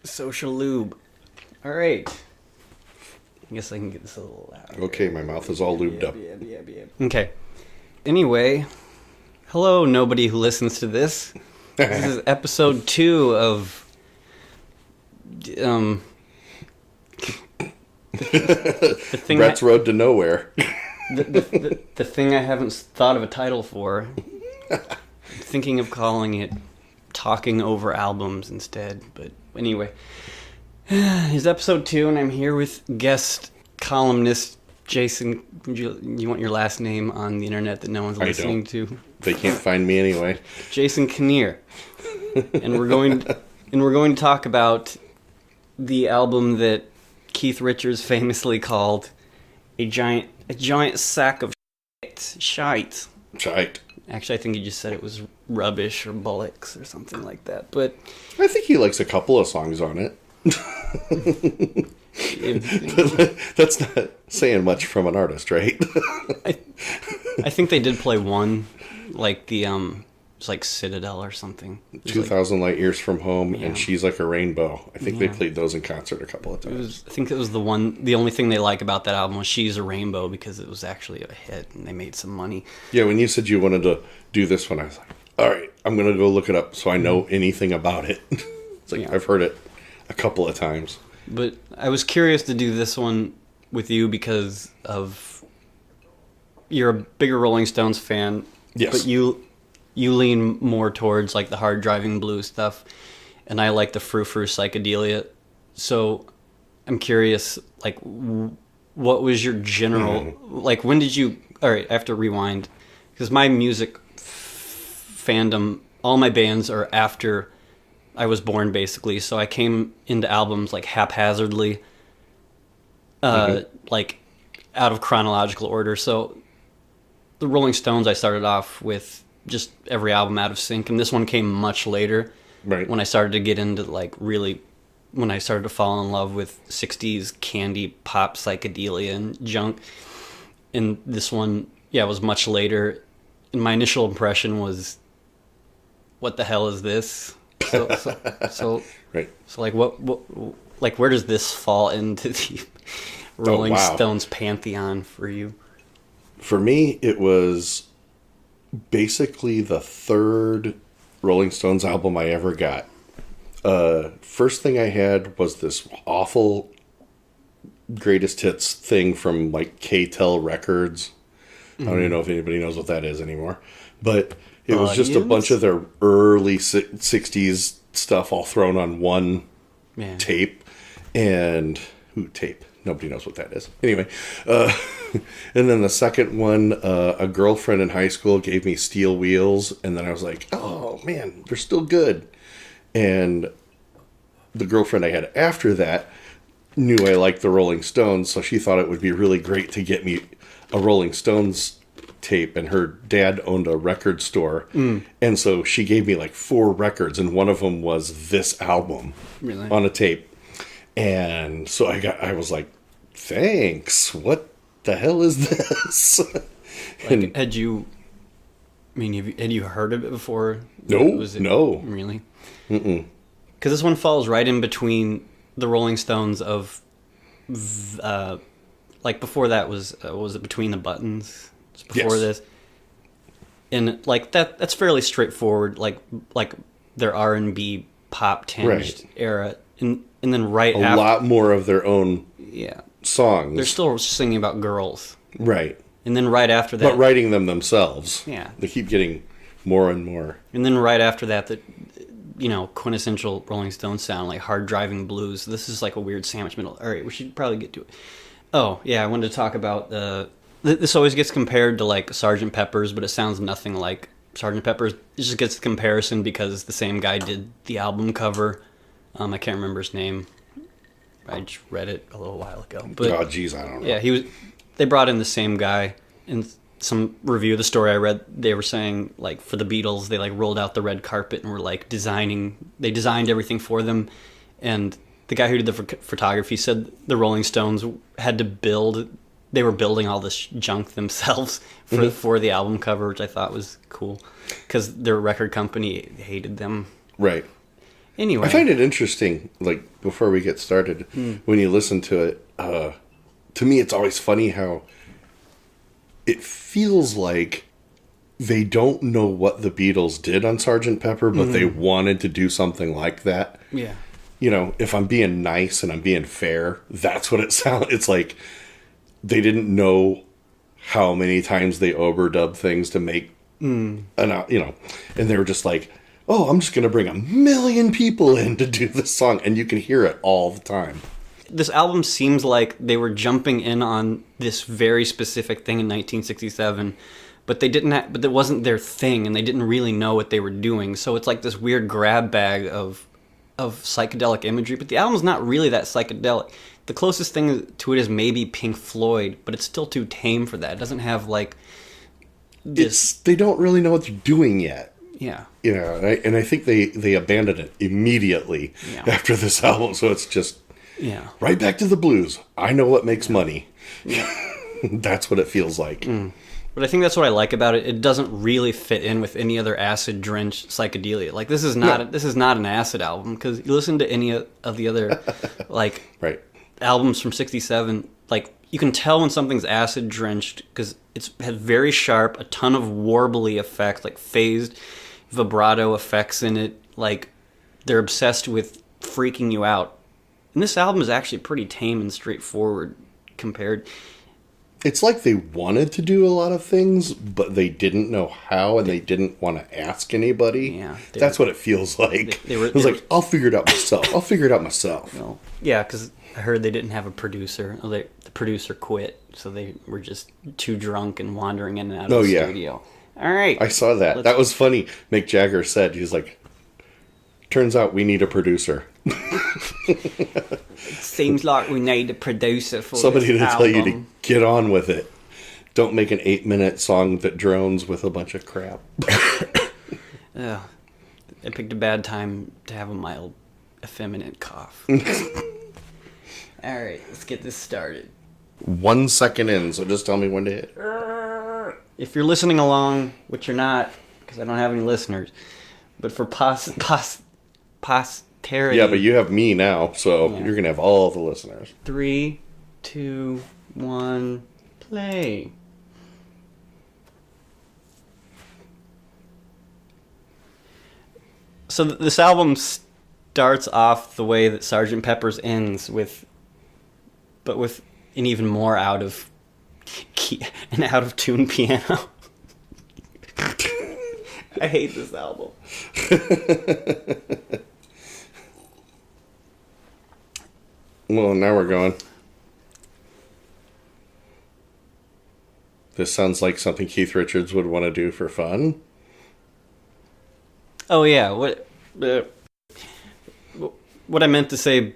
Social lube. All right. I guess I can get this a little louder. Okay, my mouth is all lubed up. Okay. Anyway, hello, nobody who listens to this. This is episode 2 of the thing Brett's Road to Nowhere. the thing I haven't thought of a title for. I'm thinking of calling it Talking Over Albums instead, but anyway. It's episode 2, and I'm here with guest columnist Jason. You want your last name on the internet that no one's listening to? They can't find me anyway. Jason Kinnear. And we're going to talk about the album that Keith Richards famously called a giant sack of shite. Shite. Actually, I think he just said it was rubbish or bullocks or something like that. But I think he likes a couple of songs on it. That's not saying much from an artist, right? I think they did play one, like the it's like Citadel or something. 2,000 Light Years from Home, Yeah. And She's Like a Rainbow. I think they played those in concert a couple of times. I think it was the only thing they like about that album was She's a Rainbow, because it was actually a hit and they made some money. Yeah, when you said you wanted to do this one, I was like, all right, I'm going to go look it up so I know anything about it. It's like, I've heard it a couple of times. But I was curious to do this one with you because of you're a bigger Rolling Stones fan. Yes. But you lean more towards like the hard driving blues stuff, and I like the frou-frou psychedelia. So I'm curious, like, what was your general like? When did you? All right, I have to rewind because my music fandom, all my bands are after I was born, basically. So I came into albums like haphazardly, like out of chronological order. So the Rolling Stones, I started off with just every album out of sync, and this one came much later. Right. When I started to get into when I started to fall in love with 60s candy pop psychedelia and junk. And this one, was much later. And my initial impression was, what the hell is this? So Right. So like what like where does this fall into the Rolling Stones pantheon for you? For me, it was basically the third Rolling Stones album I ever got. First thing I had was this awful greatest hits thing from like K-Tel Records. I don't even know if anybody knows what that is anymore. But it was just a bunch of their early 60s stuff all thrown on one tape. And tape. Nobody knows what that is. Anyway, and then the second one, a girlfriend in high school gave me Steel Wheels, and then I was like, oh man, they're still good. And the girlfriend I had after that knew I liked the Rolling Stones, so she thought it would be really great to get me a Rolling Stones tape, and her dad owned a record store, and so she gave me like 4 records, and one of them was this album on a tape. And so I was like, thanks. What the hell is this? Like, had you heard of it before? No. Really? Mm-mm. Because this one falls right in between the Rolling Stones of, like before that was it Between the Buttons? It's before this. And like that's fairly straightforward, like their R&B pop tinged era. And then a lot more of their own songs. They're still singing about girls. Right. And then right after that... But writing them themselves. Yeah. They keep getting more and more. And then right after that, quintessential Rolling Stones sound, like hard driving blues. This is like a weird sandwich middle. All right, we should probably get to it. Oh, yeah, I wanted to talk about... this always gets compared to like Sgt. Pepper's, but it sounds nothing like Sgt. Pepper's. It just gets the comparison because the same guy did the album cover. I can't remember his name. I just read it a little while ago. But, oh, geez, I don't know. Yeah, they brought in the same guy. In some review of the story I read, they were saying, like, for the Beatles, they, like, rolled out the red carpet and were, like, they designed everything for them. And the guy who did the photography said the Rolling Stones had to they were building all this junk themselves for the album cover, which I thought was cool. Because their record company hated them. Right. Anyway. I find it interesting, like, before we get started, when you listen to it, to me it's always funny how it feels like they don't know what the Beatles did on Sgt. Pepper, but they wanted to do something like that. Yeah. You know, if I'm being nice and I'm being fair, that's what it sounds. It's like they didn't know how many times they overdub things to make, and they were just like, oh, I'm just going to bring 1 million people in to do this song. And you can hear it all the time. This album seems like they were jumping in on this very specific thing in 1967, but they didn't. But it wasn't their thing, and they didn't really know what they were doing. So it's like this weird grab bag of psychedelic imagery. But the album's not really that psychedelic. The closest thing to it is maybe Pink Floyd, but it's still too tame for that. It doesn't have like this. They don't really know what they're doing yet. Yeah. You know, and I think they abandoned it immediately after this album. So it's just right back to the blues. I know what makes money. Yeah. That's what it feels like. But I think that's what I like about it. It doesn't really fit in with any other acid-drenched psychedelia. Like this is not an acid album, because you listen to any of the other like albums from '67. Like you can tell when something's acid-drenched because it's had very sharp, a ton of warbly effects, like phased vibrato effects in it. Like they're obsessed with freaking you out. And this album is actually pretty tame and straightforward compared. It's like they wanted to do a lot of things, but they didn't know how, and they didn't want to ask anybody. Yeah, that's what it feels like. It was like, I'll figure it out myself. Well, yeah, because I heard they didn't have a producer. The producer quit, so they were just too drunk and wandering in and out of the studio. All right. I saw that. That was funny. Mick Jagger said, he's like, turns out we need a producer. It seems like we need a producer for somebody this to album. Tell you to get on with it. Don't make an 8-minute song that drones with a bunch of crap. I picked a bad time to have a mild, effeminate cough. All right, let's get this started. 1 second in, so just tell me when to hit. If you're listening along, which you're not, because I don't have any listeners, but for posterity. Yeah, but you have me now, so you're going to have all the listeners. 3, 2, 1, play. So this album starts off the way that Sgt. Pepper's ends, with an even more out of tune piano. I hate this album. Well, now we're going. This sounds like something Keith Richards would want to do for fun. Oh yeah, what I meant to say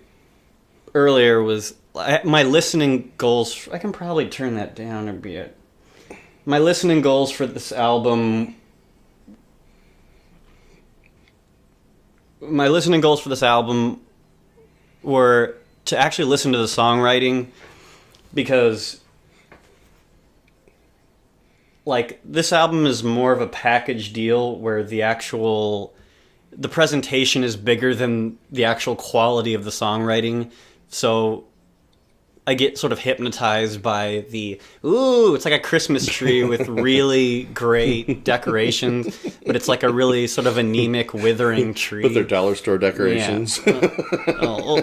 earlier was my listening goals. I can probably turn that down a bit. My listening goals for this album. My listening goals for this album were to actually listen to the songwriting, because like this album is more of a package deal where the presentation is bigger than the actual quality of the songwriting. So I get sort of hypnotized by it's like a Christmas tree with really great decorations, but it's like a really sort of anemic, withering tree. With their dollar store decorations. Yeah.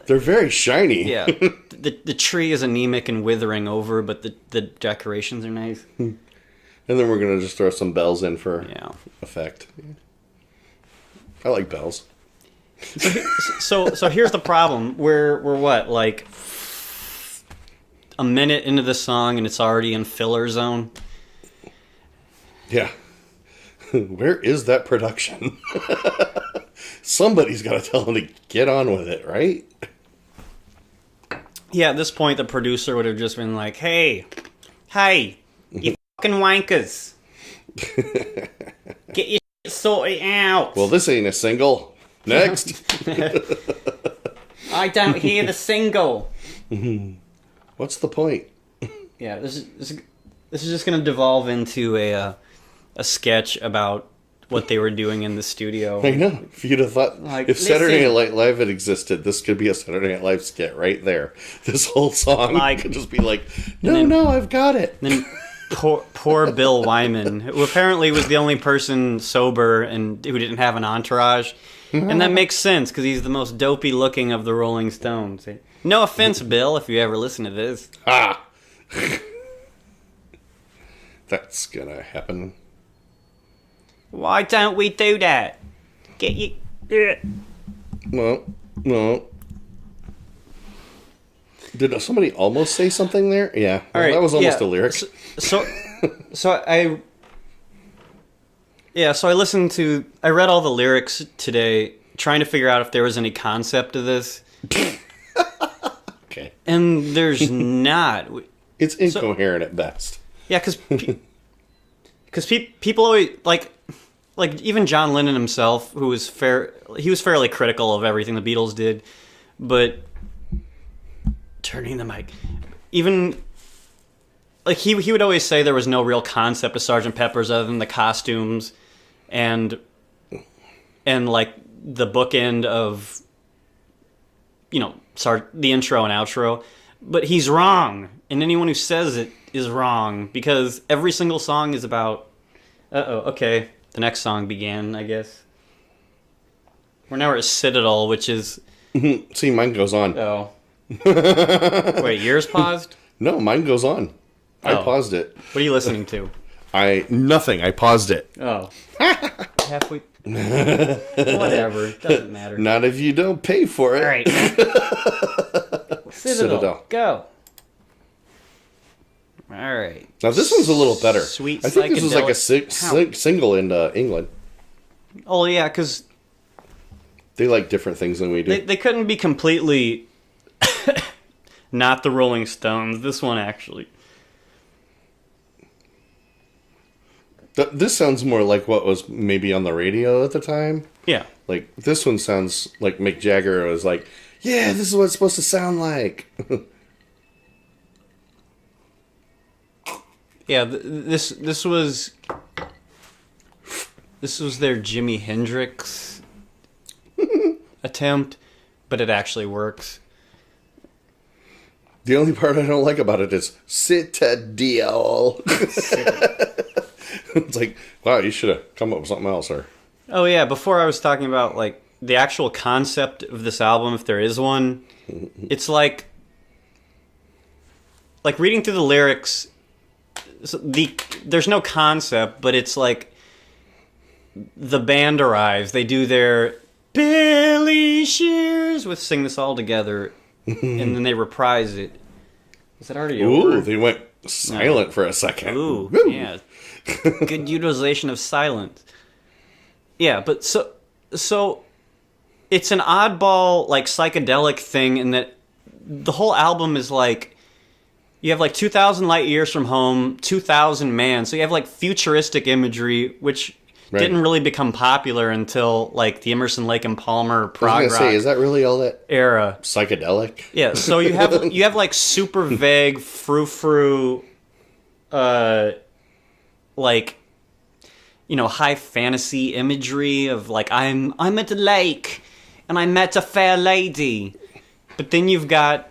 They're very shiny. Yeah. The tree is anemic and withering over, but the decorations are nice. And then we're going to just throw some bells in for effect. I like bells. So here's the problem. We're what, like a minute into the song and it's already in filler zone? Yeah. Where is that production? Somebody's got to tell them to get on with it, right? Yeah, at this point, the producer would have just been like, hey, you fucking wankers. Get your shit sorted out. Well, this ain't a single. Next. I don't hear the single. What's the point? Yeah, this is just going to devolve into a sketch about what they were doing in the studio. I know. If you'd have thought, Like, if Saturday listen. Night Live had existed, this could be a Saturday Night Live skit right there. This whole song Like- could just be like, no, then- no, I've got it. Then poor Bill Wyman, who apparently was the only person sober and who didn't have an entourage. And that makes sense, because he's the most dopey looking of the Rolling Stones. No offense, Bill, if you ever listen to this. Ah! That's gonna happen. Why don't we do that? Get you... Well, no. Did somebody almost say something there? Yeah. All right, that was almost yeah. a lyric. So I listened to... I read all the lyrics today, trying to figure out if there was any concept to this. Okay. And there's not. It's incoherent at best. Yeah, because people always like even John Lennon himself, who was he was fairly critical of everything the Beatles did, but turning the mic, even like he would always say there was no real concept of Sgt. Pepper's other than the costumes and like the bookend of the intro and outro, but he's wrong, and anyone who says it is wrong, because every single song is about... okay. The next song began, I guess. We're now at Citadel, which is... See, mine goes on. Oh. Wait, yours paused? No, mine goes on. I Oh. paused it. What are you listening to? Nothing. I paused it. Oh. Halfway... Whatever. Doesn't matter. Not if you don't pay for it. All right. Citadel. Go. All right. Now this one's a little better. Sweet I think this was like a psychedelic- single in England. Oh, yeah, because They like different things than we do. they couldn't be completely not the Rolling Stones. This one, actually. This sounds more like what was maybe on the radio at the time. Yeah. Like, this one sounds like Mick Jagger was like, yeah, this is what it's supposed to sound like. Yeah, this was their Jimi Hendrix attempt, but it actually works. The only part I don't like about it is Citadel. It's like, wow, you should have come up with something else, or... Oh yeah, before I was talking about like the actual concept of this album, if there is one, it's like reading through the lyrics. There's no concept, but it's like the band arrives. They do their Billy Shears with "Sing This All Together," and then they reprise it. Is that already over? Ooh, they went silent for a second. Ooh, Woo. yeah. Good utilization of silence. Yeah, but so it's an oddball, like, psychedelic thing in that the whole album is like, you have like 2,000 light years from home, 2,000 man. So you have like futuristic imagery, which didn't really become popular until like the Emerson, Lake and Palmer prog I was rock gonna say, is that really all that era. psychedelic? Yeah, so you have like super vague frou-frou, like, high fantasy imagery of like I'm at the lake and I met a fair lady, but then you've got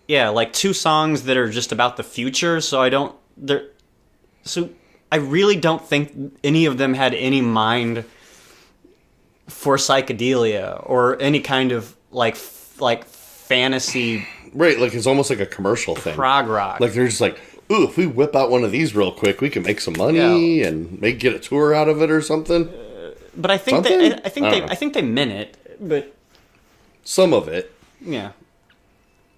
like 2 songs that are just about the future. So I really don't think any of them had any mind for psychedelia or any kind of like fantasy. Right, like it's almost like a commercial thing. Prog rock. Like they're just like, ooh, if we whip out one of these real quick, we can make some money and get a tour out of it or something. But I think Something? I think they meant it. But some of it. yeah.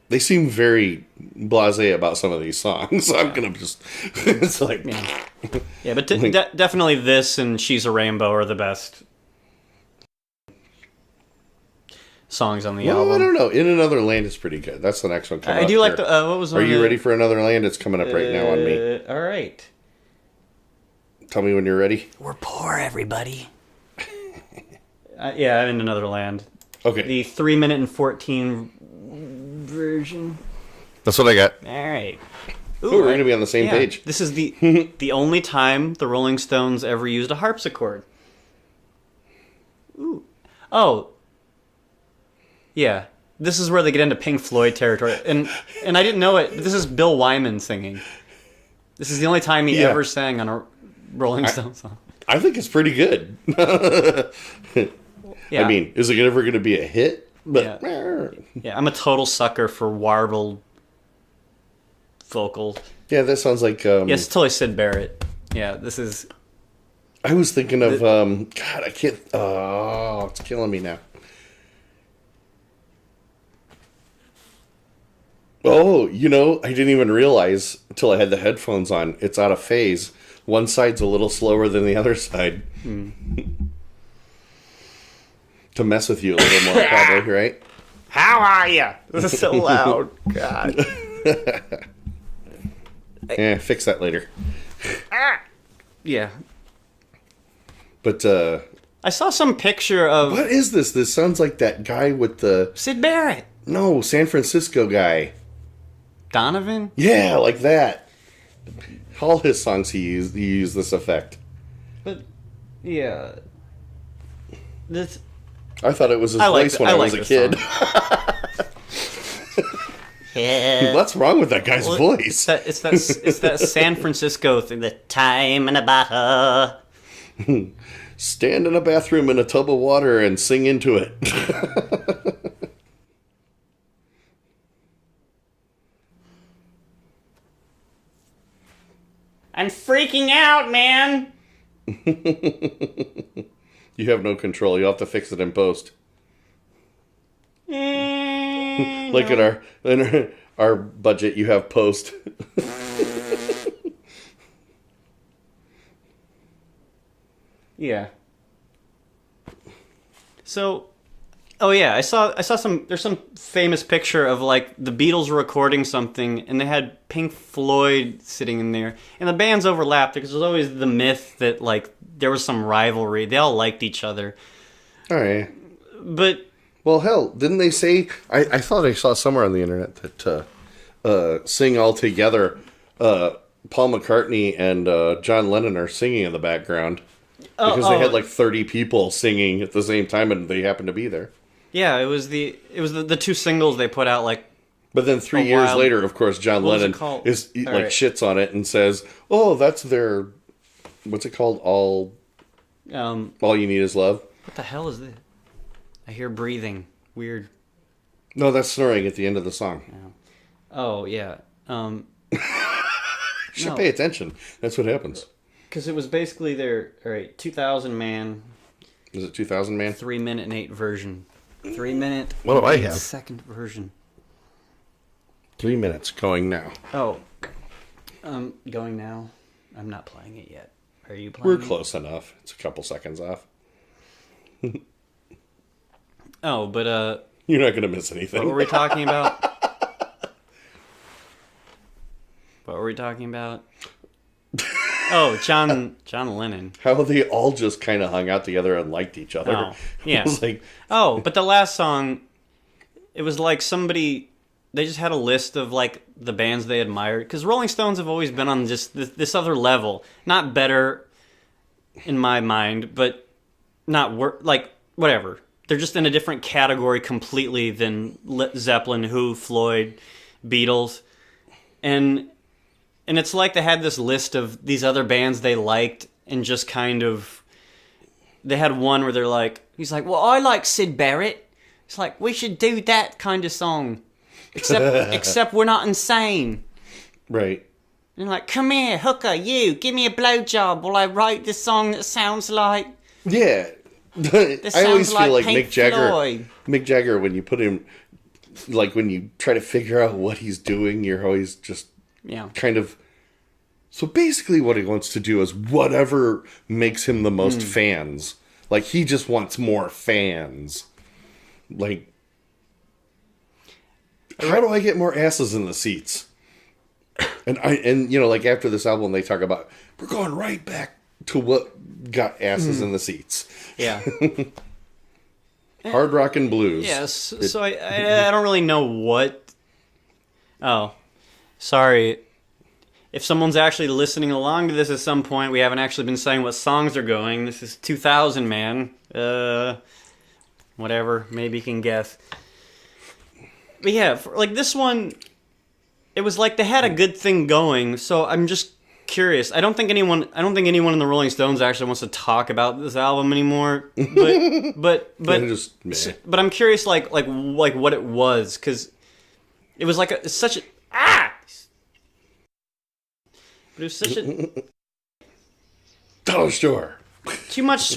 They seem very blasé about some of these songs. I'm gonna just... it's like... Yeah, but definitely this and She's a Rainbow are the best songs on the Well, album. I don't know. In Another Land is pretty good. That's the next one coming up. I do like here. the... what was Are one you of ready for Another Land? It's coming up right now on me. All right. Tell me when you're ready. We're poor, everybody. Yeah, I'm in Another Land. Okay. The 3-minute and 14 version. That's what I got. All right. Ooh, we're going to be on the same page. This is the only time the Rolling Stones ever used a harpsichord. Oh, yeah. This is where they get into Pink Floyd territory, and I didn't know it. But this is Bill Wyman singing. This is the only time he ever sang on a Rolling Stones song. I think it's pretty good. Yeah. I mean, is it ever going to be a hit? But yeah, I'm a total sucker for warbled vocals. yeah, that sounds like. Yes, it's totally Sid Barrett. Yeah, this is. I was thinking of. God, I can't. Oh, it's killing me now. Oh, I didn't even realize until I had the headphones on. It's out of phase. One side's a little slower than the other side. To mess with you a little more, probably, right? How are you? This is so loud. God. Fix that later. Yeah. But, I saw some picture of what is this? This sounds like that guy with the... Sid Barrett. No, San Francisco guy. Donovan? Yeah, like that. All his songs he used this effect. But, yeah. This... I thought it was his voice when I was a kid. What's wrong with that guy's voice? It's that San Francisco thing. The time and a bottle. Stand in a bathroom in a tub of water and sing into it. I'm freaking out, man. You have no control. You'll have to fix it in post. Look at our budget. You have post. Yeah. So, oh yeah, I saw some. There's some famous picture of like the Beatles recording something, and they had Pink Floyd sitting in there, and the bands overlapped because there's always the myth that like there was some rivalry. They all liked each other. All right. But well, hell, didn't they say? I thought I saw somewhere on the internet that sing all together. Paul McCartney and John Lennon are singing in the background. Because they had like 30 people singing at the same time, and they happened to be there. Yeah, it was the two singles they put out like. But then 3 years later, of course, John Lennon shits on it and says, "Oh, that's their what's it called? All you need is love." What the hell is this? I hear breathing. Weird. No, that's snoring at the end of the song. Yeah. Oh yeah. You should pay attention. That's what happens. Because it was basically their 2,000 man. Is it 2,000 man? 3 minute and 8 version. 3 minute. What do I have? Second version. 3 minutes going now. Oh, going now. I'm not playing it yet. Are you playing? We're close enough. It's a couple seconds off. Oh, but you're not gonna miss anything. What were we talking about? What were we talking about? Oh, John Lennon. How they all just kind of hung out together and liked each other. Oh, yeah. It was like, oh, but the last song, it was like somebody, they just had a list of like the bands they admired. Because Rolling Stones have always been on just this other level. Not better in my mind, but not like whatever. They're just in a different category completely than Zeppelin, Who, Floyd, Beatles. And it's like they had this list of these other bands they liked and just kind of... They had one where they're like... He's like, well, I like Sid Barrett. It's like, we should do that kind of song. Except we're not insane. Right. And like, come here, hooker, you, give me a blowjob while I write this song that sounds like... Yeah. I always feel like Pink Floyd. Mick Jagger, when you put him... Like, when you try to figure out what he's doing, you're always just... Yeah. Kind of. So basically, what he wants to do is whatever makes him the most fans. Like, he just wants more fans. Like, how do I get more asses in the seats? And like after this album, they talk about we're going right back to what got asses in the seats. Yeah. Hard rock and blues. Yes. So I don't really know what. Oh. Sorry, if someone's actually listening along to this at some point, we haven't actually been saying what songs are going. This is 2000 Man. Whatever. Maybe you can guess. But yeah, like this one, it was like they had a good thing going. So I'm just curious. I don't think anyone in the Rolling Stones actually wants to talk about this album anymore. But but I'm curious, like what it was, because it was like such a But it was such a dollar store. Too much.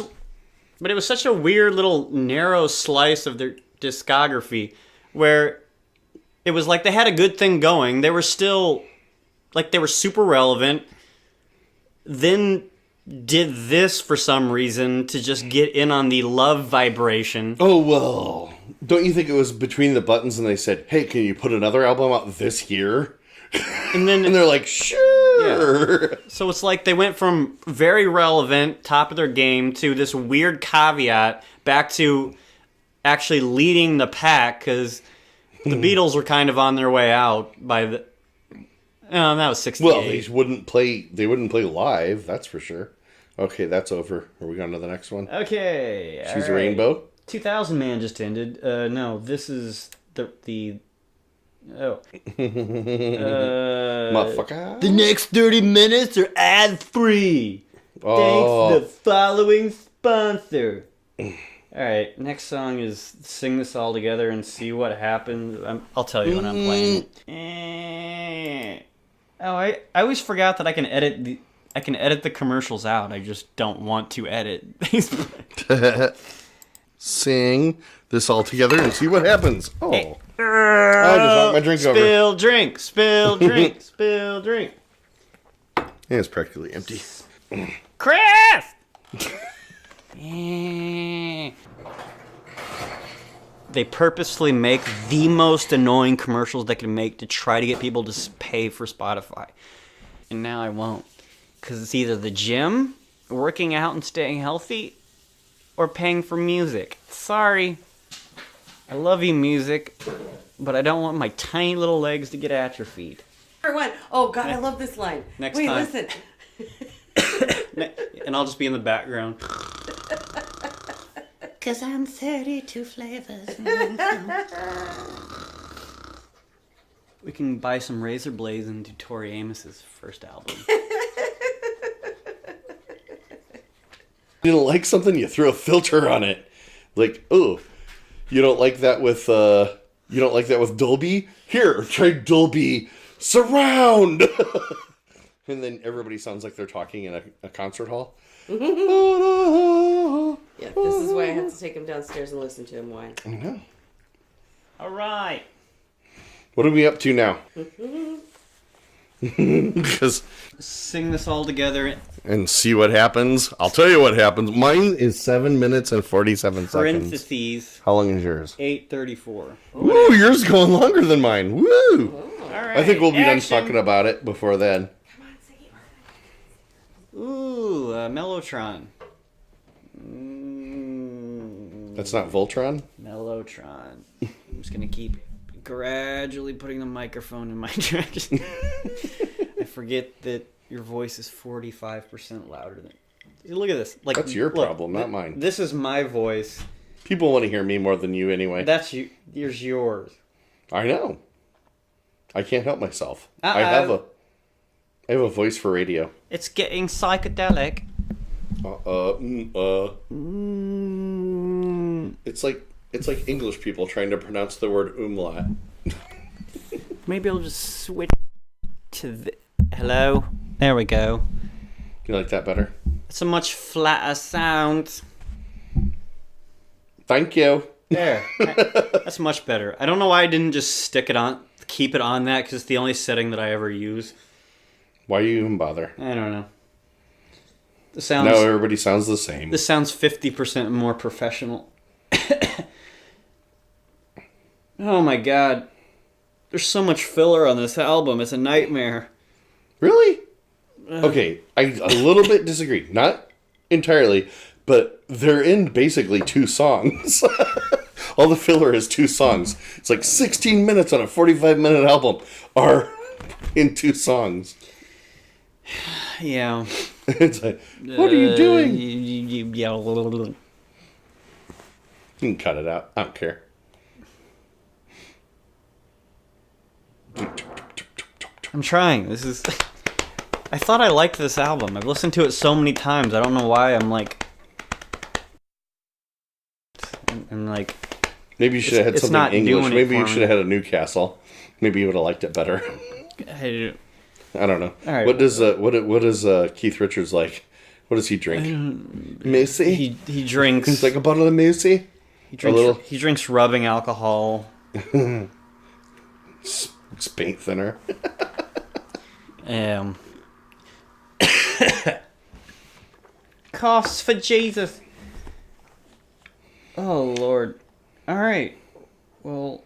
But it was such a weird little narrow slice of their discography where it was like they had a good thing going. They were still, like, they were super relevant. Then did this for some reason to just get in on the love vibration. Oh, well, don't you think it was between the buttons and they said, hey, can you put another album out this year? And then and they're like, sure. Yeah. So it's like they went from very relevant, top of their game, to this weird caveat back to actually leading the pack, because the Beatles were kind of on their way out by the... that was 68. Well, they wouldn't play live, that's for sure. Okay, that's over. Are we going to the next one? Okay. She's a Rainbow? 2000 Man just ended. No, this is the Oh. Motherfucker. The next 30 minutes are ad-free. Oh. Thanks to the following sponsor. Alright, next song is Sing This All Together and See What Happens. I'll tell you when I'm playing it. Oh, I always forgot that I can edit the commercials out. I just don't want to edit. Sing this all together and see what happens. Oh. Hey. I just knocked my drink over. Spill drink, spill drink, spill drink. Yeah, it's practically empty. Chris! They purposefully make the most annoying commercials they can make to try to get people to pay for Spotify. And now I won't. Because it's either the gym, working out and staying healthy, or paying for music. Sorry. I love you, music, but I don't want my tiny little legs to get atrophied. One. Oh, God, I love this line. Next Wait, time. listen. And I'll just be in the background. 'Cause I'm 32 flavors. We can buy some razor blades and do Tori Amos's first album. You don't like something, you throw a filter on it. Like, oh, you don't like that with Dolby? Here, try Dolby Surround. And then everybody sounds like they're talking in a concert hall. Yeah, this is why I have to take him downstairs and listen to him whine. I know. All right. What are we up to now? Because Sing this all together. and see what happens. I'll tell you what happens. Mine is 7 minutes and 47 seconds. Parentheses. How long is yours? 8:34. Woo, yours is going longer than mine. Woo! All right. I think we'll be Action. done talking about it before then. Ooh, Mellotron. That's not Voltron? Mellotron. I'm just gonna keep gradually putting the microphone in my direction. I forget that your voice is 45% louder than. Look at this. Like, That's your problem, not mine. This is my voice. People want to hear me more than you anyway. That's you. Here's yours. I know. I can't help myself. I have a voice for radio. It's getting psychedelic. It's like English people trying to pronounce the word umlaut. Maybe I'll just switch to the. Hello? There we go. You like that better? It's a much flatter sound. Thank you. There. That's much better. I don't know why I didn't just keep it on that, because it's the only setting that I ever use. Why you even bother? I don't know. The sounds. Now everybody sounds the same. This sounds 50% more professional. Oh my god. There's so much filler on this album. It's a nightmare. Really? Okay, I a little bit disagree. Not entirely, but they're in basically 2 songs. All the filler is 2 songs. It's like 16 minutes on a 45-minute album are in 2 songs. Yeah. It's like, what are you doing? Yeah. You can cut it out. I don't care. I'm trying. I thought I liked this album. I've listened to it so many times. I don't know why I'm like... I'm like... Maybe you should have had it's something not English. doing it Maybe you for should me. have had a Newcastle. Maybe you would have liked it better. I don't know. All right. What does Keith Richards like? What does he drink? Moosey? he drinks... It's like a bottle of Moosey? He drinks rubbing alcohol. It's paint thinner. Coughs for Jesus. Oh, Lord. All right. Well,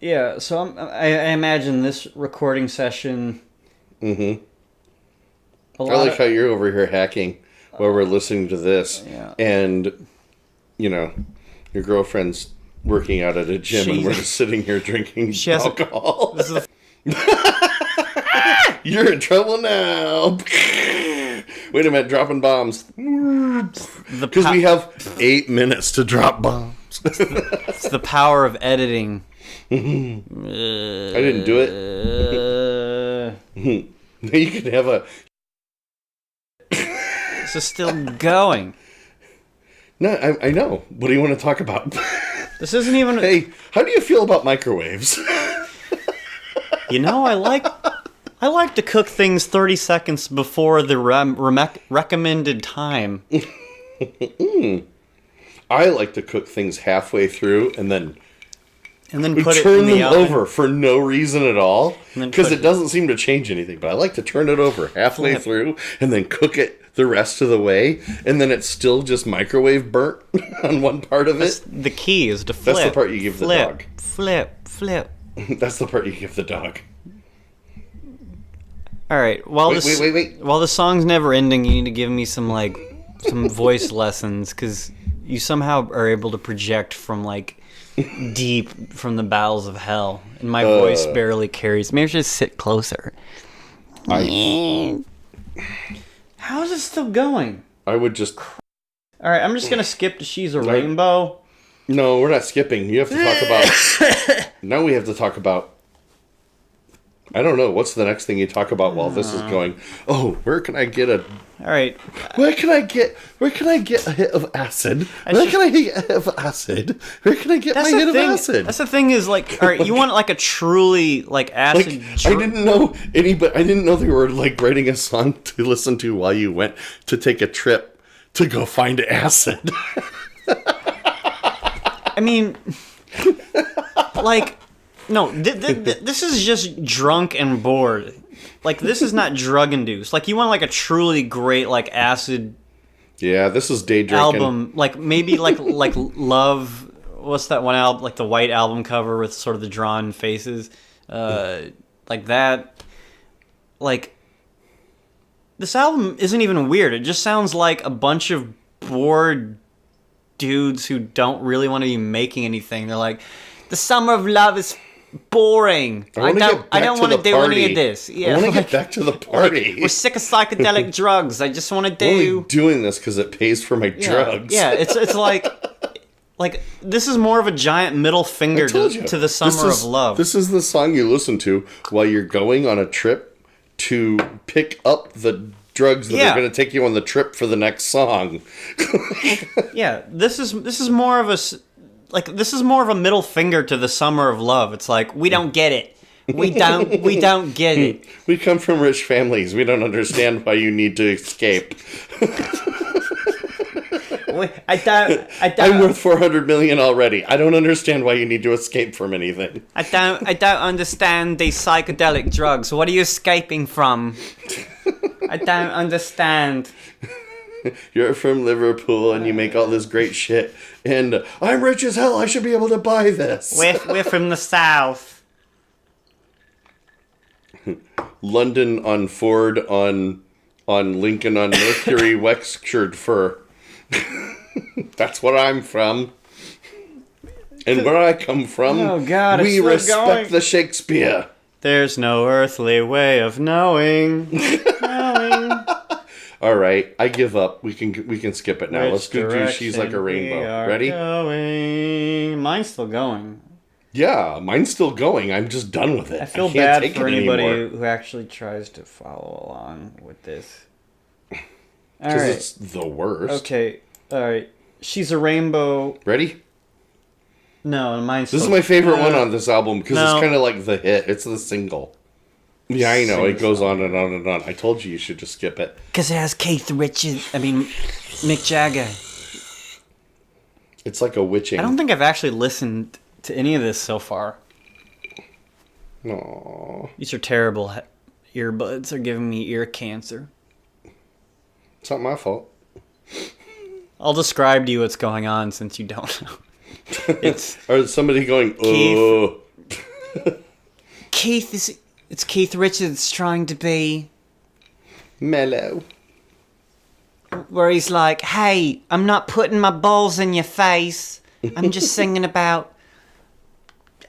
yeah, so I imagine this recording session... Mm-hmm. I like how you're over here hacking while we're listening to this. Yeah. And, you know, your girlfriend's working out at a gym and we're just sitting here drinking alcohol. You're in trouble now. Wait a minute, dropping bombs. Because we have 8 minutes to drop bombs. It's the power of editing. I didn't do it. You could have a... This is still going. No, I know. What do you want to talk about? This isn't even... Hey, how do you feel about microwaves? You know, I like to cook things 30 seconds before the recommended time. I like to cook things halfway through and then put it turn in the them oven. over for no reason at all. Because it doesn't seem to change anything. But I like to turn it over halfway through and then cook it the rest of the way. And then it's still just microwave burnt on one part of it. The key is to flip. That's the part you give the dog. Flip. That's the part you give the dog. All right. Wait. While the song's never ending, you need to give me some voice lessons, because you somehow are able to project from deep from the bowels of hell, and my voice barely carries. Maybe I should just sit closer. How is it still going? I would just... All right, I'm just gonna skip to "She's a Rainbow." No, we're not skipping. You have to talk about... Now we have to talk about... I don't know. What's the next thing you talk about while this is going? Oh, where can I get a... All right. Where can I get a hit of acid? Where can I get a hit of acid? Where can I get my hit of acid? That's the thing is, all right, you want a truly acid... I didn't know anybody... I didn't know they were writing a song to listen to while you went to take a trip to go find acid. I mean... No, this is just drunk and bored. This is not drug induced. You want a truly great acid. Yeah, this is day drinking album. Maybe Love. What's that one album? The white album cover with sort of the drawn faces, like that. This album isn't even weird. It just sounds like a bunch of bored dudes who don't really want to be making anything. They're like, the summer of love is boring. I don't want to do any of this. Yeah, I want to get back to the party. We're sick of psychedelic drugs. I just want to do. I'm only doing this because it pays for my drugs. Yeah, it's like this is more of a giant middle finger to the summer of love. This is the song you listen to while you're going on a trip to pick up the drugs that are going to take you on the trip for the next song. Yeah, this is more of a. This is more of a middle finger to the summer of love. It's we don't get it. We don't get it. We come from rich families. We don't understand why you need to escape. I don't. I'm worth $400 million already. I don't understand why you need to escape from anything. I don't understand these psychedelic drugs. What are you escaping from? I don't understand. You're from Liverpool and you make all this great shit. And I'm rich as hell. I should be able to buy this. We're from the south. London on Ford on Lincoln on Mercury Wexford fur. That's where I'm from. And where I come from, oh God, we respect the Shakespeare. There's no earthly way of knowing. All right, I give up. We can skip it now. Which Let's do She's Like a direction we Rainbow. are Ready? Going. Mine's still going. Yeah, mine's still going. I'm just done with it. I feel can't bad take for it anybody anymore. who actually tries to follow along with this. All Because right. it's the worst. Okay. All right. She's a rainbow. Ready? No, mine's. This is my favorite one on this album because it's kind of like the hit. It's the single. Yeah, I know. It goes on and on and on. I told you should just skip it. Because it has Mick Jagger. It's like a witching. I don't think I've actually listened to any of this so far. Aww. These are terrible. Earbuds are giving me ear cancer. It's not my fault. I'll describe to you what's going on since you don't know. It's Or somebody going, Keith. oh. It's Keith Richards trying to be Mellow. where he's like, "Hey, I'm not putting my balls in your face. I'm just singing about,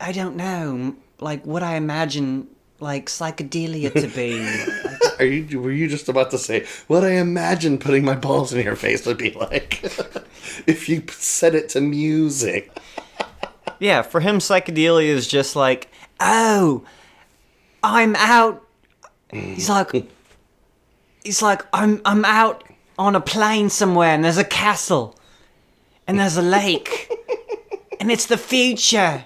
I don't know, like what I imagine like psychedelia to be." Were you just about to say what I imagine putting my balls in your face would be like if you set it to music? Yeah, for him, psychedelia is just like, oh, I'm out. He's like, I'm out on a plane somewhere, and there's a castle, and there's a lake, and it's the future,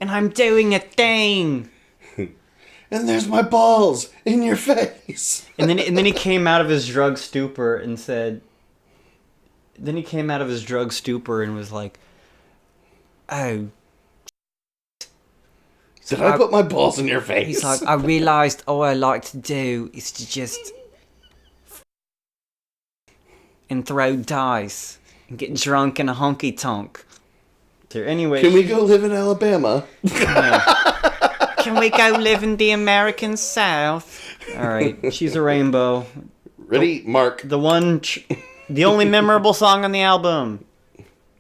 and I'm doing a thing. And there's my balls in your face. And then he came out of his drug stupor and said. Then he came out of his drug stupor and was like, "Oh." Did I put my balls in your face? He's like, I realised all I like to do is to just and throw dice and get drunk in a honky tonk. So anyway, Can we go live in Alabama? Can we go live in the American South? All right, She's a Rainbow. Ready, Mark? The only memorable song on the album.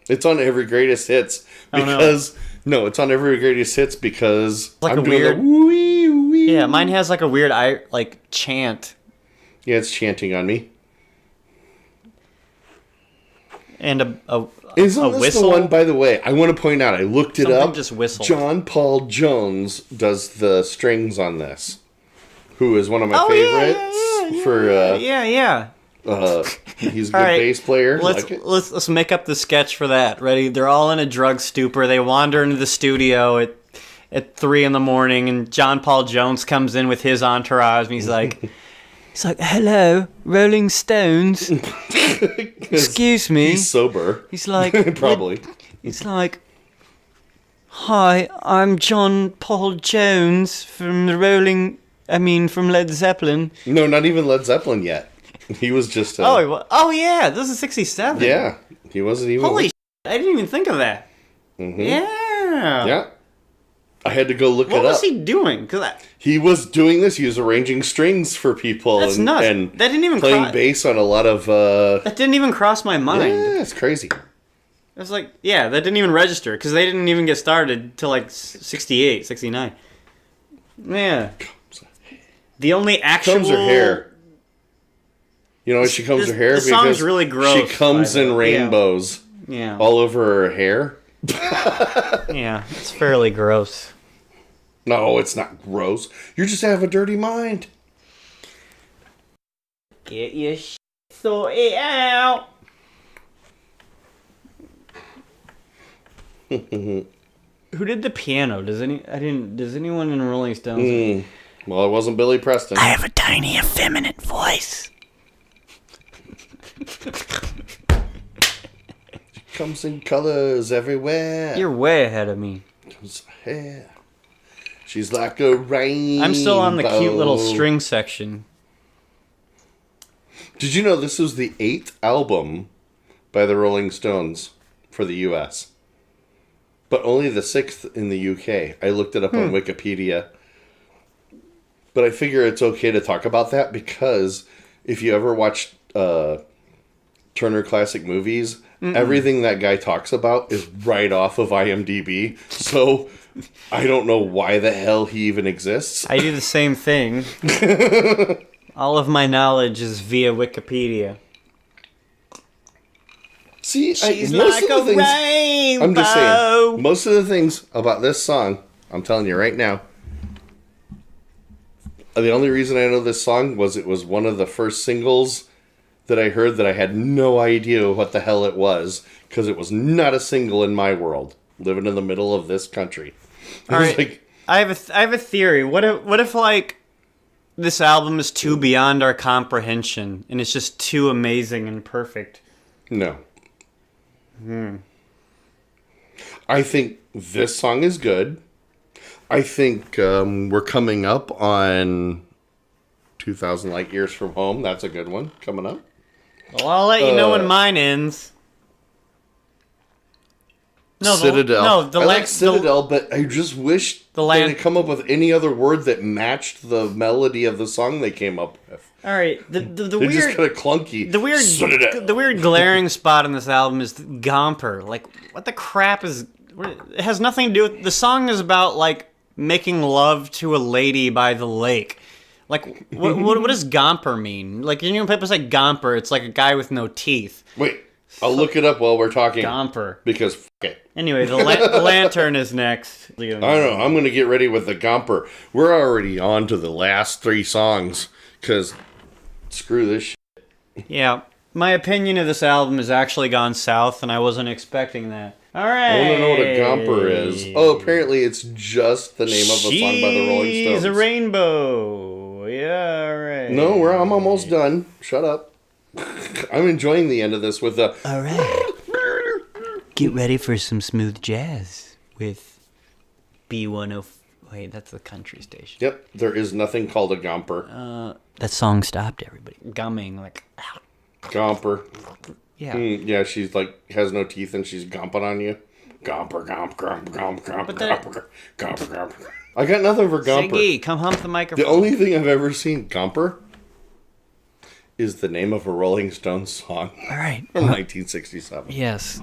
It's on every greatest hits because no, it's on every greatest hits because Like I'm a doing weird- the wee wee. Yeah, mine has like a weird chant Yeah, it's chanting on me. and a Isn't this whistle. the one? By the way, I want to point out. I looked it Something up. just whistled. John Paul Jones does the strings on this. Who is one of my Oh, favorites for? yeah. He's a good All right, bass player. Let's make up the sketch for that. Ready? They're all in a drug stupor. They wander into the studio at 3 a.m, and John Paul Jones comes in with his entourage, and he's like, "Hello, Rolling Stones. Excuse me." He's sober. He's like, Probably. He's like, "Hi, I'm John Paul Jones from from Led Zeppelin." No, not even Led Zeppelin yet. He was just. Oh yeah, this is '67. Yeah, he wasn't even. Holy shit, I didn't even think of that. Mhm. Yeah. Yeah. I had to go look What it up. was he doing? He was doing this. He was arranging strings for people. That's and, nuts. And That didn't even playing bass on a lot of. That didn't even cross my mind. Yeah, it's crazy. I was like, yeah, that didn't even register because they didn't even get started till like 68, 69. Yeah. The only actual. Combs her hair. You know why she combs her hair? The song's Because really gross. she comes in rainbows Yeah. all over her hair. Yeah, it's fairly gross. No, it's not gross. You just have a dirty mind. Get your shit sorted out. Who did the piano? Does anyone in Rolling Stones? Well, it wasn't Billy Preston. I have a tiny effeminate voice. Comes in colors everywhere. You're way ahead of me. Comes hair. She's like a rainbow. I'm still on the cute little string section. Did you know this was the 8th album by the Rolling Stones for the U.S., but only the 6th in the U.K.? I looked it up on Wikipedia. But I figure it's okay to talk about that because if you ever watched Turner Classic Movies, everything that guy talks about is right off of IMDb. So I don't know why the hell he even exists. I do the same thing. All of my knowledge is via Wikipedia. See, She's most like of the a things, rainbow. I'm just saying, most of the things about this song, I'm telling you right now, the only reason I know this song was it was one of the first singles that I heard that I had no idea what the hell it was, because it was not a single in my world, living in the middle of this country. All right, I have a theory. What if like this album is too beyond our comprehension and it's just too amazing and perfect? No. I think this song is good. I think we're coming up on 2,000 Light Years from Home. That's a good one coming up. Well, I'll let you know when mine ends. No, Citadel. the I like Citadel, but I just wish they had come up with any other word that matched the melody of the song they came up with. All right, the They're weird, just kind of clunky. the weird glaring spot on this album is Gomper. Like, what the crap is? It has nothing to do with. The song is about like making love to a lady by the lake. Like, what does Gomper mean? Like, you know, when people say Gomper, it's like a guy with no teeth. Wait, I'll look it up while we're talking. Gomper. Because f*** it. Anyway, the lantern is next. I don't know. I'm going to get ready with the Gomper. We're already on to the last 3 songs, because screw this shit. Yeah, my opinion of this album has actually gone south, and I wasn't expecting that. All right. I want to know what a Gomper is. Oh, apparently it's just the name of a song by the Rolling Stones. She's a rainbow. Yeah, all right. No, I'm almost done. Shut up. I'm enjoying the end of this with the... All right. Get ready for some smooth jazz with B10... Wait, that's the country station. Yep, there is nothing called a Gomper. That song stopped everybody. Gumming, like... Gomper. Yeah. Yeah, she's like, has no teeth and she's gomping on you. Gomper, gomp, gomp, gomp, gomp, gomper, gomper, gomper. I got nothing for Gomper. Ziggy, come hump the microphone. The only thing I've ever seen Gomper is the name of a Rolling Stones song. All right. From 1967. Yes.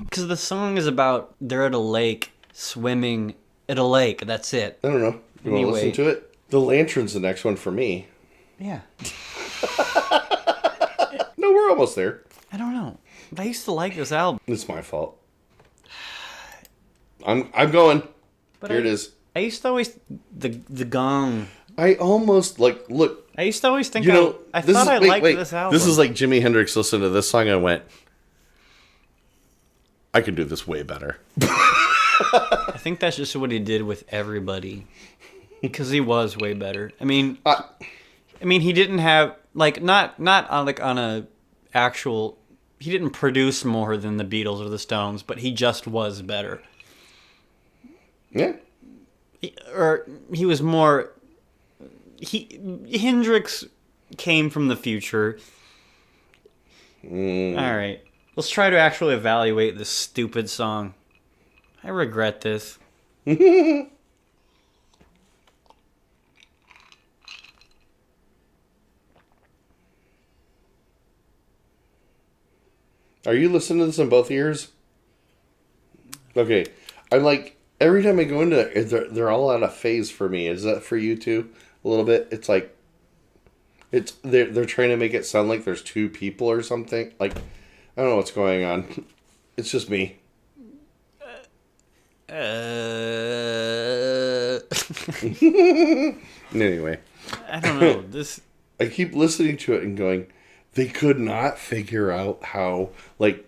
Because the song is about they're at a lake, swimming at a lake. That's it. I don't know. You want to listen to it? The Lantern's the next one for me. Yeah. No, we're almost there. I don't know. But I used to like this album. It's my fault. I'm going. But Here it is. I used to always... The gong. I almost, like, look. I used to always think You know, I thought I liked this album. This is like Jimi Hendrix listened to this song and went, I can do this way better. I think that's just what he did with everybody. Because he was way better. I mean, he didn't have... Like, not on, like, on a actual... He didn't produce more than the Beatles or the Stones, but he just was better. Yeah. He was more... Hendrix came from the future. All right. Let's try to actually evaluate this stupid song. I regret this. Are you listening to this in both ears? Okay. I'm like, every time I go into it, they're all out of phase for me. Is that for you too? A little bit? It's like, they're trying to make it sound like there's 2 people or something. Like, I don't know what's going on. It's just me. Anyway. I don't know. I keep listening to it and going, they could not figure out how, like,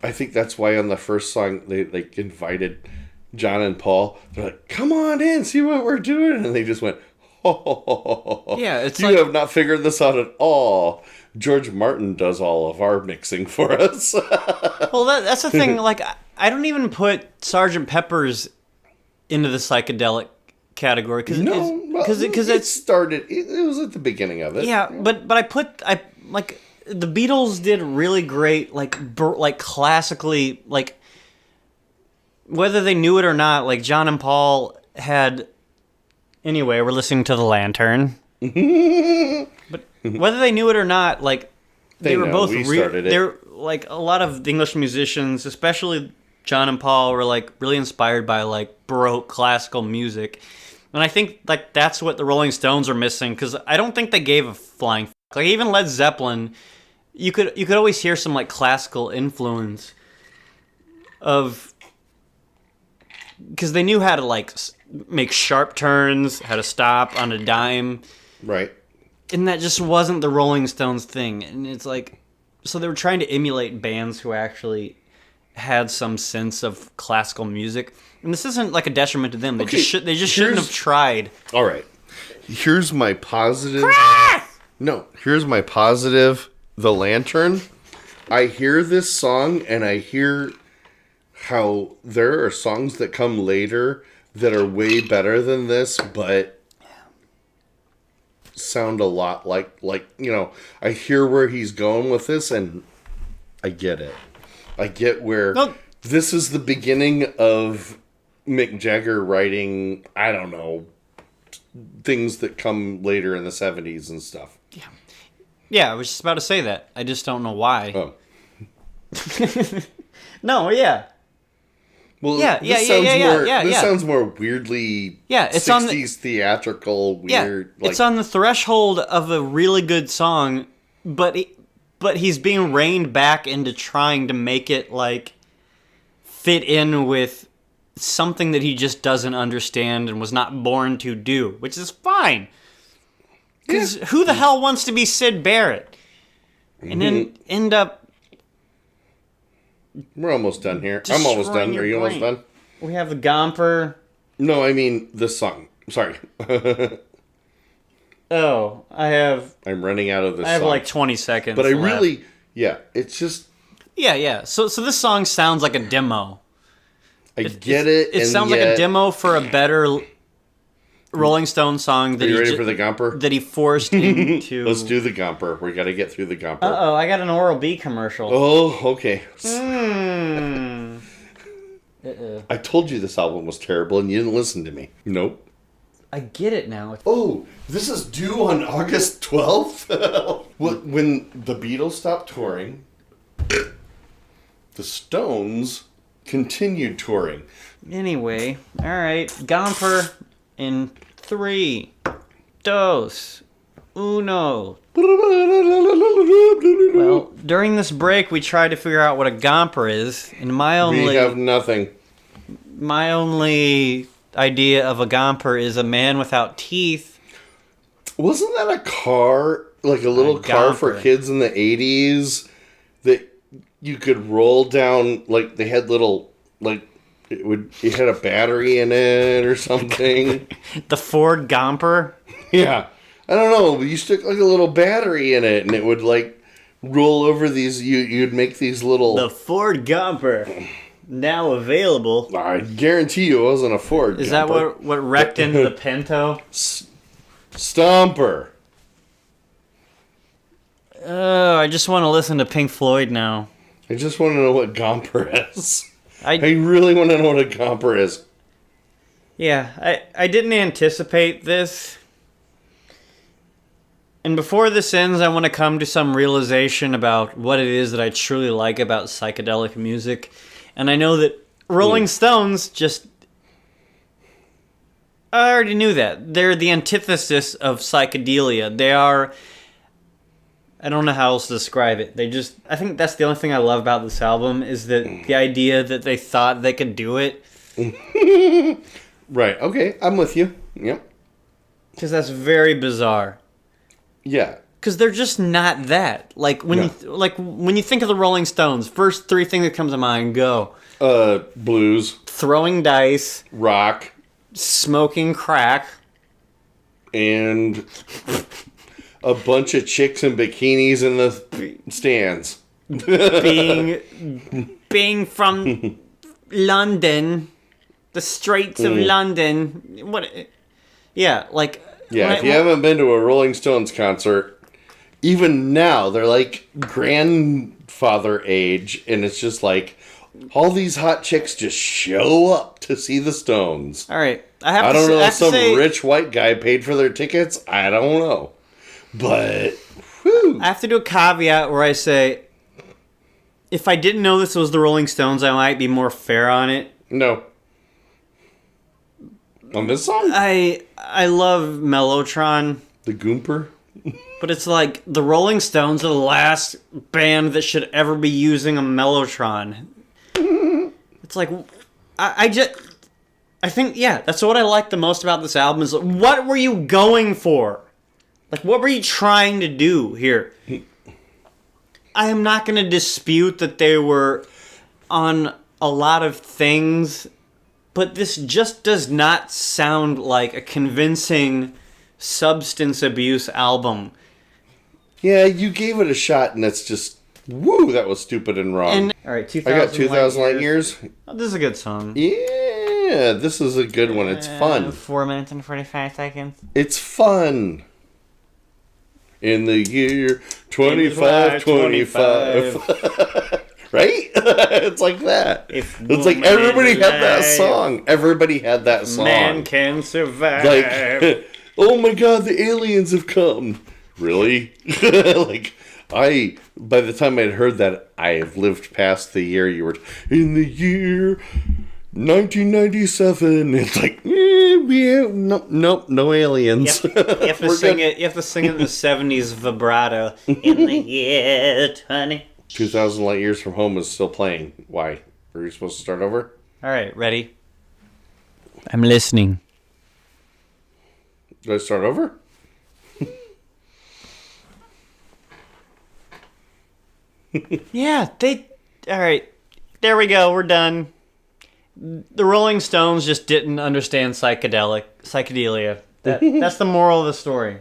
I think that's why on the first song they like invited John and Paul. They're like, come on in, see what we're doing. And they just went, oh. Yeah, it's you like... have not figured this out at all. George Martin does all of our mixing for us. Well, that's the thing. Like, I don't even put Sgt. Pepper's into the psychedelic category because it started. It was at the beginning of it. Yeah, but I like the Beatles did really great, like classically, like whether they knew it or not. Like John and Paul had. Anyway, we're listening to the Lantern. But whether they knew it or not, like they were both. They're like a lot of English musicians, especially John and Paul, were like really inspired by like Baroque classical music. And I think like that's what the Rolling Stones are missing, because I don't think they gave a flying fuck. Like even Led Zeppelin, you could always hear some like classical influence of, because they knew how to like make sharp turns, how to stop on a dime, Right. and that just wasn't the Rolling Stones thing. And it's like, so they were trying to emulate bands who actually had some sense of classical music. And this isn't like a detriment to them. They Okay, just shouldn't have tried. All right. Here's my positive. No, here's my positive. The Lantern. I hear this song and I hear how there are songs that come later that are way better than this, but sound a lot like I hear where he's going with this and I get it. I get where this is the beginning of Mick Jagger writing, I don't know, things that come later in the 70s and stuff. Yeah, I was just about to say that. I just don't know why. Oh. No, yeah. Well, Yeah, this sounds more weirdly it's 60s on the, theatrical, weird. Yeah, it's on the threshold of a really good song, but he's being reined back into trying to make it like fit in with something that he just doesn't understand and was not born to do, which is fine. Because who the hell wants to be Sid Barrett? And then end up... We're almost done here. I'm almost done. Are you almost done? We have the Gomper. No, I mean this song. Sorry. Oh, I'm running out of this I have song. like 20 seconds But I left. really... Yeah, it's just... Yeah. So this song sounds like a demo. I get it. It sounds like a demo for a better Rolling Stone song that Are you ready for the Gomper? that he forced into. Let's do the Gomper. We got to get through the Gomper. Uh-oh, I got an Oral-B commercial. Oh, okay. I told you this album was terrible and you didn't listen to me. Nope. I get it now. Oh, this is due on August 12th? When the Beatles stopped touring, the Stones continued touring. Anyway, alright. Gomper in 3, 2, 1. Well, during this break, we tried to figure out what a Gomper is, and We have nothing. my only idea of a Gomper is a man without teeth. Wasn't that a car, like a little car for Gomper. kids in the 80s that you could roll down, like they had little, like it had a battery in it or something? The Ford Gomper? Yeah. I don't know, but you stick like a little battery in it and it would like roll over these, you'd make these little... The Ford Gomper. Now available. I guarantee you it wasn't a Ford. Is that what wrecked into the Pinto? Stomper. Oh, I just want to listen to Pink Floyd now. I just want to know what Gomper is. I I really want to know what a Gomper is. Yeah, I didn't anticipate this. And before this ends, I want to come to some realization about what it is that I truly like about psychedelic music. And I know that Rolling Stones just... I already knew that. They're the antithesis of psychedelia. They are... I don't know how else to describe it. They just... I think that's the only thing I love about this album, is that the idea that they thought they could do it. Right, okay, I'm with you. Yep. Because that's very bizarre. Yeah. Because they're just not that. Like when you think of the Rolling Stones, first 3 things that comes to mind go: Blues, throwing dice, rock, smoking crack, and a bunch of chicks in bikinis in the stands. being from London, the streets of London. What? Yeah, like. Yeah, if you haven't been to a Rolling Stones concert, even now, they're like grandfather age, and it's just like all these hot chicks just show up to see the Stones. All right, I don't know if some rich white guy paid for their tickets. I don't know. But, whew. I have to do a caveat where I say, if I didn't know this was the Rolling Stones, I might be more fair on it. No. On this song? I love Mellotron, The Goomper? but it's like the Rolling Stones are the last band that should ever be using a Mellotron. It's like I think that's what I like the most about this album is like, what were you going for? Like what were you trying to do here? I am not going to dispute that they were on a lot of things, but this just does not sound like a convincing substance abuse album. Yeah, you gave it a shot, and that's just, woo, that was stupid and wrong. All right, 2000 I got 2,000 Light Years. Oh, this is a good song. Yeah, this is a good one. It's fun. 4 minutes and 45 seconds. It's fun. In the year 2525. Right? It's like that. If It's like everybody had that song. Everybody had that song. Man can survive. Like, oh my god, the aliens have come. Really? Like, by the time I'd heard that, I have lived past the year you were, in the year 1997. It's like, no aliens. You have to sing it. You have to sing it in the 70s vibrato. In the year 20. 2,000 Light Years from Home is still playing. Why? Are you supposed to start over? All right, ready? I'm listening. Do I start over? Yeah, all right, there we go. We're done. The Rolling Stones just didn't understand psychedelia. That's the moral of the story.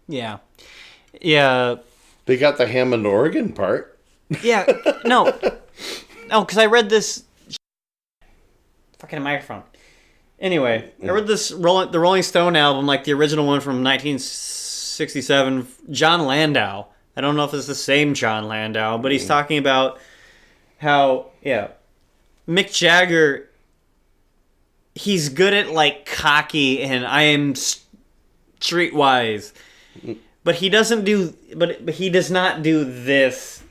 Yeah. They got the Hammond organ part. Yeah. No, because I read this. Fucking microphone. Anyway, I read the Rolling Stone album, like the original one from 1967. John Landau. I don't know if it's the same John Landau, but he's talking about how, Mick Jagger, he's good at, like, cocky and I am streetwise. But he does not do this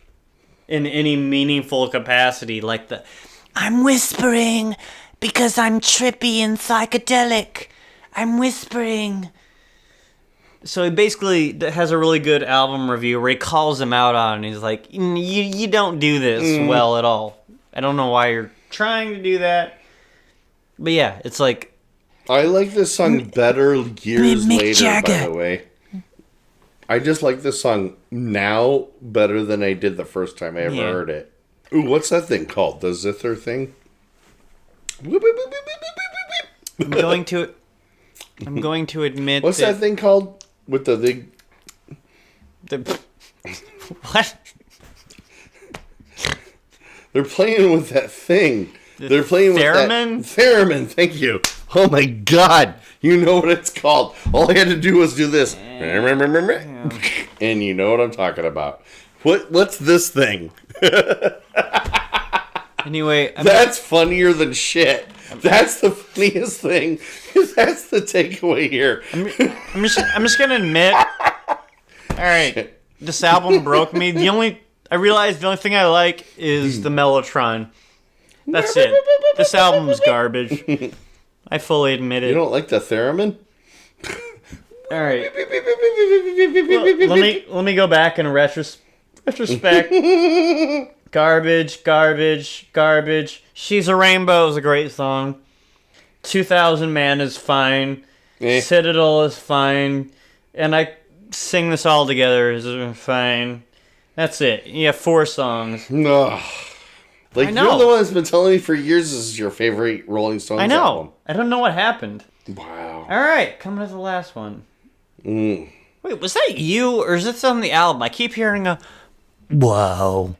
in any meaningful capacity, like I'm whispering because I'm trippy and psychedelic. I'm whispering. So he basically has a really good album review where he calls him out on it. He's like, you don't do this well at all. I don't know why you're trying to do that. But yeah, it's like... I like this song better years Mick later, Jagger. by the way. I just like this song now better than I did the first time I ever heard it. Ooh, what's that thing called? The zither thing? I'm going to admit What's that thing called? With the big... What? They're playing with that thing. They're playing theremin? with that... Theremin, thank you. Oh my god. You know what it's called. All I had to do was do this. And you know what I'm talking about. What's this thing? Anyway... That's funnier than shit. That's the funniest thing. That's the takeaway here. I'm just gonna admit. All right, this album broke me. I realized the only thing I like is the Mellotron. That's it. This album's garbage. I fully admit it. You don't like the theremin? All right. Well, let me go back in retrospect. Garbage. She's a Rainbow is a great song. 2000 Man is fine. Citadel is fine. And I sing this all together is fine. That's it. You have 4 songs. No. Like, you're the one that's been telling me for years this is your favorite Rolling Stones I know. album. I don't know what happened. Wow. All right, coming to the last one. Wait, was that you or is this on the album? I keep hearing a wow.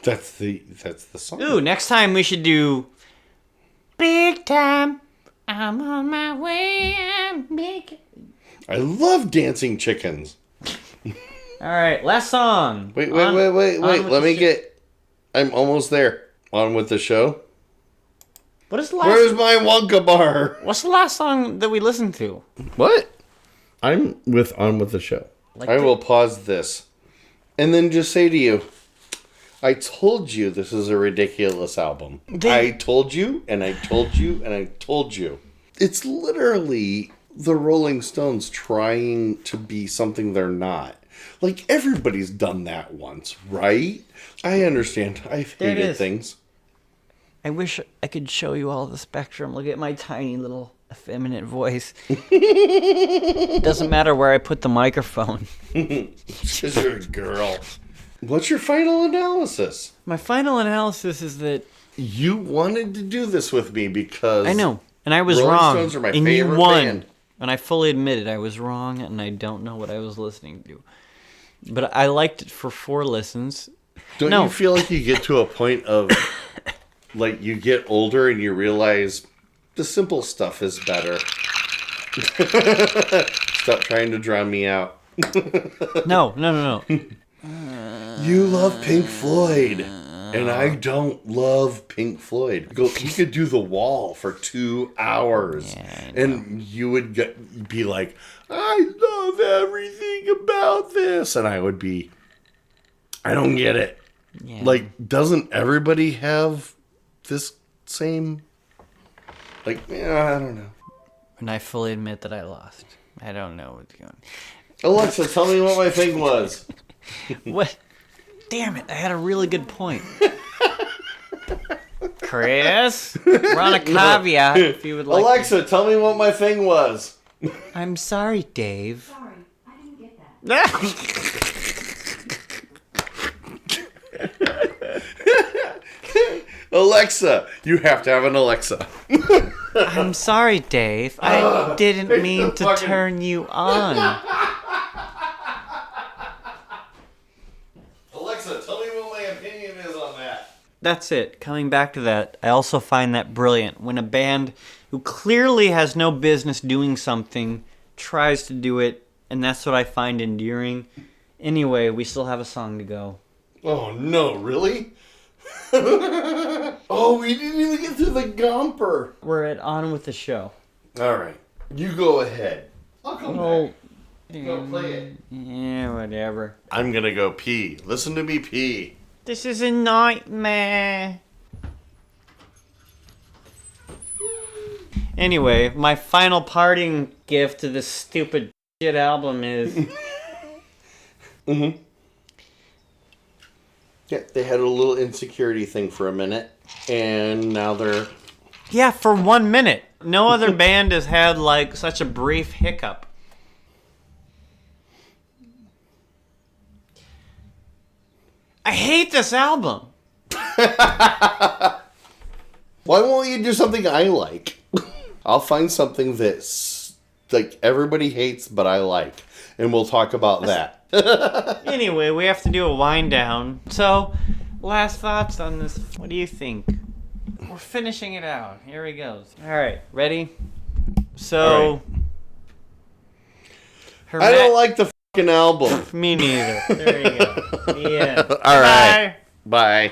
That's the song. Ooh, next time we should do Big Time. I'm on my way. I'm big. I love Dancing Chickens. All right, last song. Wait. Let me get... I'm almost there. On with the show. What is the last? Where's my Wonka bar? What's the last song that we listened to? What? I'm on with the show. Like I will pause this. and then just say to you, I told you this is a ridiculous album. I told you, and I told you, and I told you. It's literally the Rolling Stones trying to be something they're not. Like, everybody's done that once, right? I understand. I've hated things. I wish I could show you all the spectrum. Look at my tiny little effeminate voice. It doesn't matter where I put the microphone. Because you're a girl. What's your final analysis? My final analysis is that... You wanted to do this with me because... I know, and I was Rolling wrong. Stones are my and favorite you won. band. And I fully admit it. I was wrong, and I don't know what I was listening to. But I liked it for 4 listens. Don't you feel like you get to a point of... like, you get older and you realize the simple stuff is better. Stop trying to drown me out. No. You love Pink Floyd, and I don't love Pink Floyd. You could do The Wall for 2 hours, and you would be like, I love everything about this, and I would be, I don't get it. Yeah. Like, doesn't everybody have this same, like, I don't know. And I fully admit that I lost. I don't know what's going on. Alexa, tell me what my thing was. What? Damn it, I had a really good point. Chris, we're on a caveat if you would like. Alexa, tell me what my thing was. I'm sorry, Dave. Sorry, I didn't get that. Alexa, you have to have an Alexa. I'm sorry, Dave. I didn't mean to turn you on. Alexa, tell me what my opinion is on that. That's it. Coming back to that, I also find that brilliant. When a band who clearly has no business doing something tries to do it, and that's what I find endearing. Anyway, we still have a song to go. Oh, no, really? Oh, we didn't even get through the Gomper. We're on with the show. All right, you go ahead. I'll come back. Go play it. Yeah, whatever. I'm gonna go pee. Listen to me pee. This is a nightmare. Anyway, my final parting gift to this stupid shit album is... Mm-hmm. Yeah, they had a little insecurity thing for a minute, and now they're... Yeah, for 1 minute. No other band has had, like, such a brief hiccup. I hate this album. Why won't you do something I like? I'll find something that's, like, everybody hates, but I like. And we'll talk about that. Anyway, we have to do a wind down. So, last thoughts on this. What do you think? We're finishing it out. Here we go. All right, ready? So, I don't like the fucking album. Me neither. There you go. Yeah. All right. Bye.